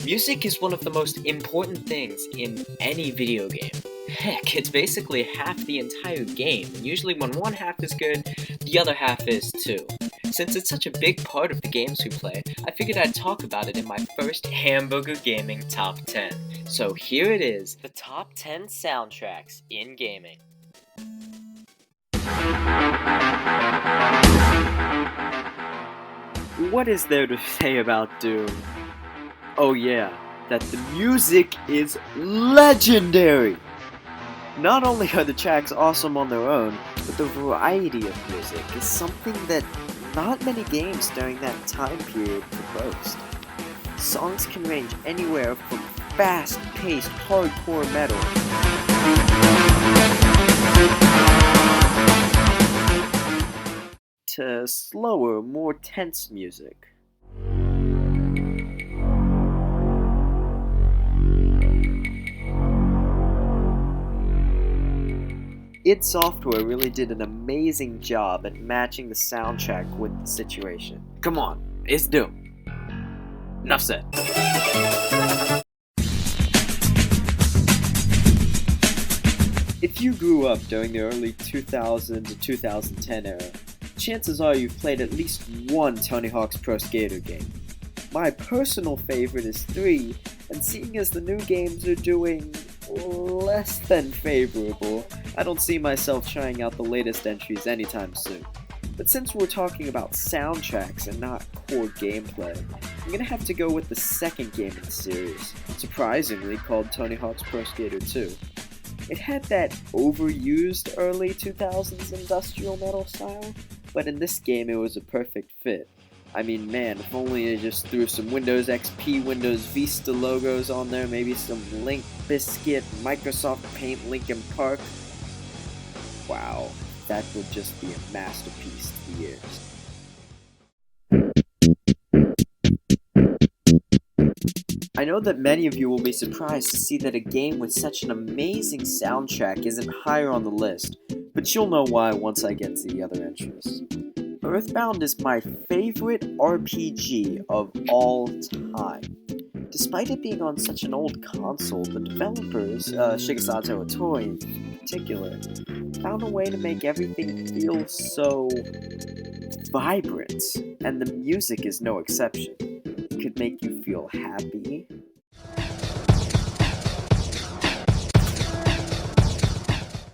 Music is one of the most important things in any video game. Heck, it's basically half the entire game, and usually when one half is good, the other half is too. Since it's such a big part of the games we play, I figured I'd talk about it in my first Hamburger Gaming Top 10. So here it is, the top 10 soundtracks in gaming. What is there to say about Doom? Oh yeah, that the music is legendary! Not only are the tracks awesome on their own, but the variety of music is something that not many games during that time period could boast. Songs can range anywhere from fast-paced hardcore metal to slower, more tense music. id Software really did an amazing job at matching the soundtrack with the situation. Come on, it's Doom. Enough said. If you grew up during the early 2000 to 2010 era, chances are you've played at least one Tony Hawk's Pro Skater game. My personal favorite is 3, and seeing as the new games are doing less than favorable, I don't see myself trying out the latest entries anytime soon. But since we're talking about soundtracks and not core gameplay, I'm gonna have to go with the second game in the series, surprisingly called Tony Hawk's Pro Skater 2. It had that overused early 2000s industrial metal style, but in this game it was a perfect fit. I mean, man, if only they just threw some Windows XP, Windows Vista logos on there, maybe some Limp Bizkit, Microsoft Paint, Linkin Park. Wow, that would just be a masterpiece to the ears. I know that many of you will be surprised to see that a game with such an amazing soundtrack isn't higher on the list, but you'll know why once I get to the other entries. Earthbound is my favorite RPG of all time. Despite it being on such an old console, the developers, Shigesato Itoi in particular, found a way to make everything feel so vibrant, and the music is no exception. It could make you feel happy,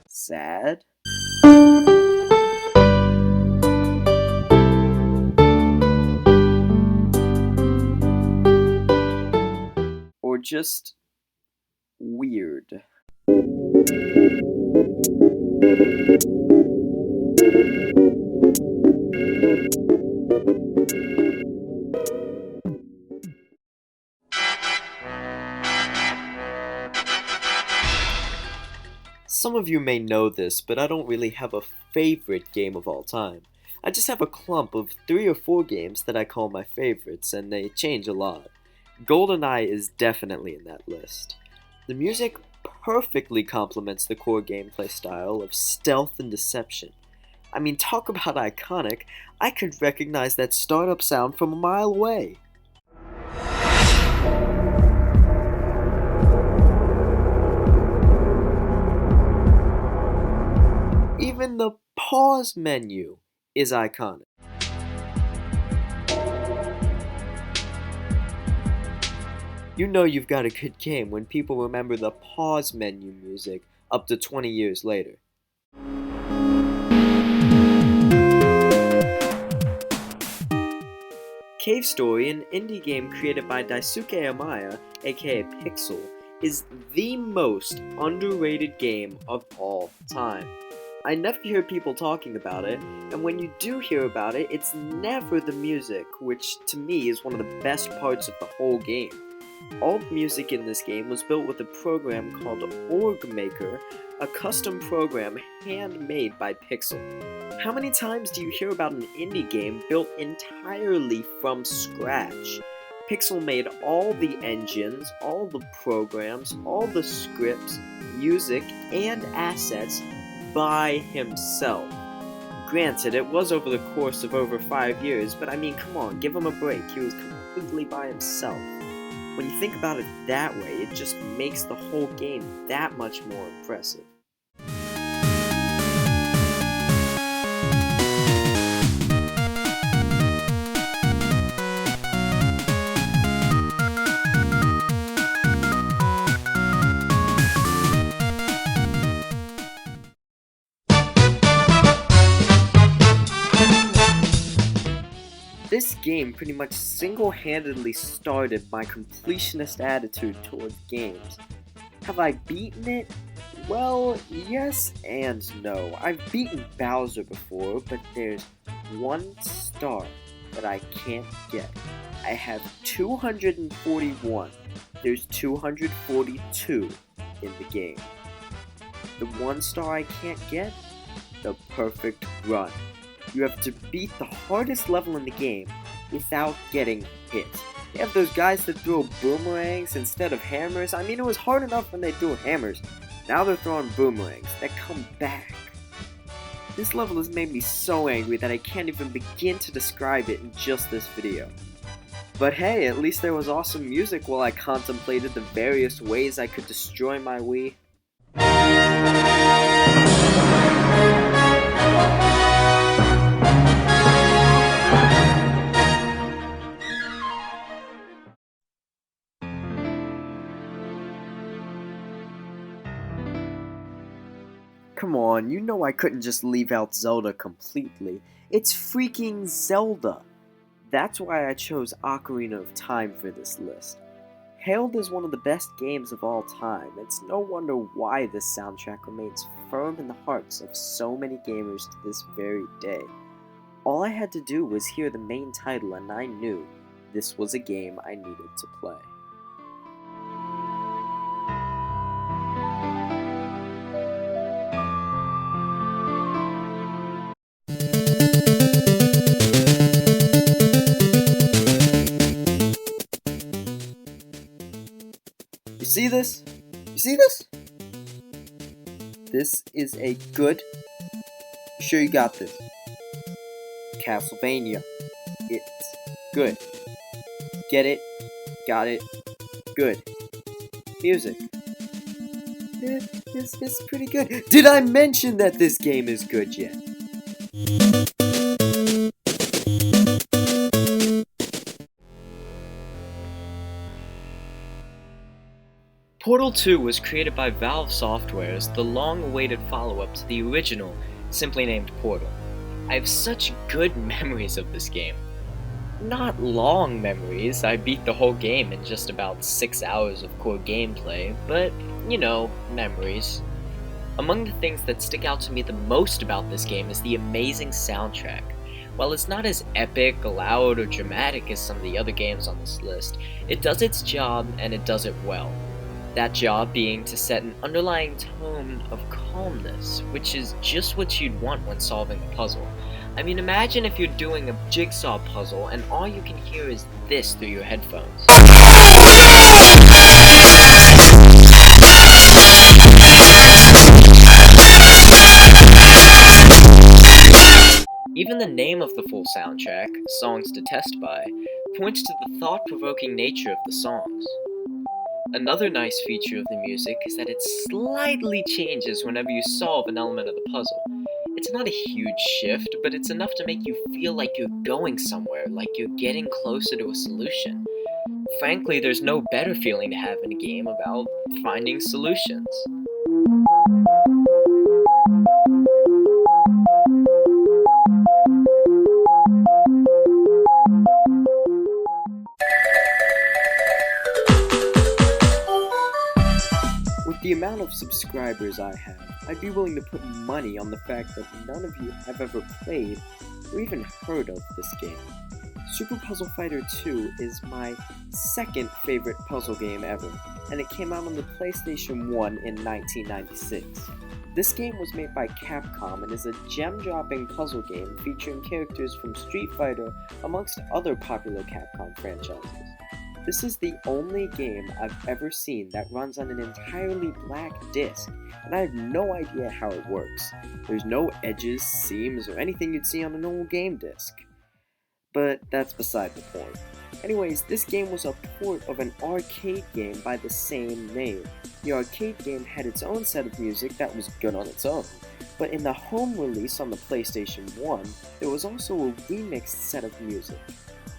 sad, or just weird. Some of you may know this, but I don't really have a favorite game of all time. I just have a clump of 3 or 4 games that I call my favorites, and they change a lot. Goldeneye is definitely in that list. The music perfectly complements the core gameplay style of stealth and deception. I mean, talk about iconic, I could recognize that startup sound from a mile away. Even the pause menu is iconic. You know you've got a good game when people remember the pause menu music up to 20 years later. Cave Story, an indie game created by Daisuke Amaya, aka Pixel, is the most underrated game of all time. I never hear people talking about it, and when you do hear about it, it's never the music, which to me is one of the best parts of the whole game. All the music in this game was built with a program called Org Maker, a custom program handmade by Pixel. How many times do you hear about an indie game built entirely from scratch? Pixel made all the engines, all the programs, all the scripts, music, and assets by himself. Granted, it was over the course of over 5 years, but I mean, come on, give him a break. He was completely by himself. When you think about it that way, it just makes the whole game that much more impressive. This game pretty much single-handedly started my completionist attitude towards games. Have I beaten it? Well, yes and no. I've beaten Bowser before, but there's one star that I can't get. I have 241. There's 242 in the game. The one star I can't get? The perfect run. You have to beat the hardest level in the game without getting hit. They have those guys that throw boomerangs instead of hammers. I mean, it was hard enough when they threw hammers. Now they're throwing boomerangs that come back. This level has made me so angry that I can't even begin to describe it in just this video. But hey, at least there was awesome music while I contemplated the various ways I could destroy my Wii. Come on, you know I couldn't just leave out Zelda completely. It's freaking Zelda! That's why I chose Ocarina of Time for this list. Hailed as one of the best games of all time. It's no wonder why this soundtrack remains firm in the hearts of so many gamers to this very day. All I had to do was hear the main title and I knew this was a game I needed to play. You see this? You see this? This is a good... You sure you got this? Castlevania. It's good. Get it? Got it? Good. Music. It's pretty good. Did I mention that this game is good yet? Portal 2 was created by Valve Software as the long-awaited follow-up to the original, simply named Portal. I have such good memories of this game. Not long memories, I beat the whole game in just about 6 hours of core gameplay, but, you know, memories. Among the things that stick out to me the most about this game is the amazing soundtrack. While it's not as epic, loud, or dramatic as some of the other games on this list, it does its job and it does it well. That job being to set an underlying tone of calmness, which is just what you'd want when solving a puzzle. I mean, imagine if you're doing a jigsaw puzzle and all you can hear is this through your headphones. Even the name of the full soundtrack, Songs to Test By, points to the thought-provoking nature of the songs. Another nice feature of the music is that it slightly changes whenever you solve an element of the puzzle. It's not a huge shift, but it's enough to make you feel like you're going somewhere, like you're getting closer to a solution. Frankly, there's no better feeling to have in a game about finding solutions. With the amount of subscribers I have, I'd be willing to put money on the fact that none of you have ever played or even heard of this game. Super Puzzle Fighter 2 is my second favorite puzzle game ever, and it came out on the PlayStation 1 in 1996. This game was made by Capcom and is a gem-dropping puzzle game featuring characters from Street Fighter amongst other popular Capcom franchises. This is the only game I've ever seen that runs on an entirely black disc, and I have no idea how it works. There's no edges, seams, or anything you'd see on a normal game disc. But that's beside the point. Anyways, this game was a port of an arcade game by the same name. The arcade game had its own set of music that was good on its own, but in the home release on the PlayStation 1, there was also a remixed set of music.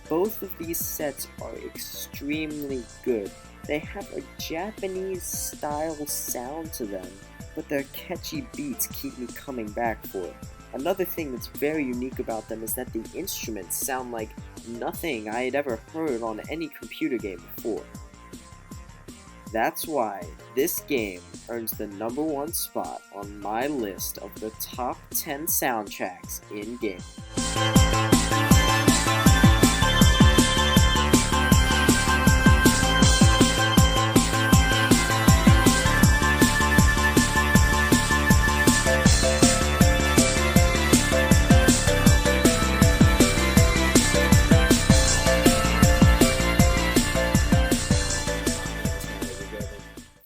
Both of these sets are extremely good. They have a Japanese style sound to them, but their catchy beats keep me coming back for it. Another thing that's very unique about them is that the instruments sound like nothing I had ever heard on any computer game before. That's why this game earns the #1 spot on my list of the top 10 soundtracks in gaming.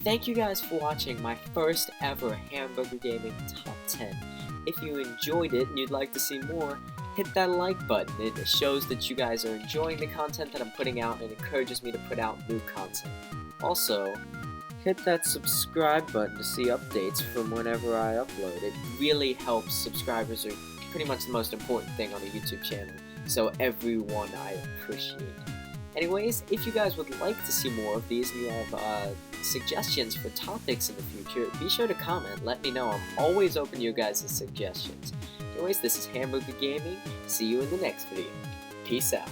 Thank you guys for watching my first ever Hamburger Gaming Top 10. If you enjoyed it and you'd like to see more, hit that like button. It shows that you guys are enjoying the content that I'm putting out and encourages me to put out new content. Also, hit that subscribe button to see updates from whenever I upload. It really helps. Subscribers are pretty much the most important thing on a YouTube channel, so everyone I appreciate. Anyways, if you guys would like to see more of these and you have suggestions for topics in the future, be sure to comment. Let me know. I'm always open to your guys' suggestions. Anyways, this is Hamburger Gaming. See you in the next video. Peace out.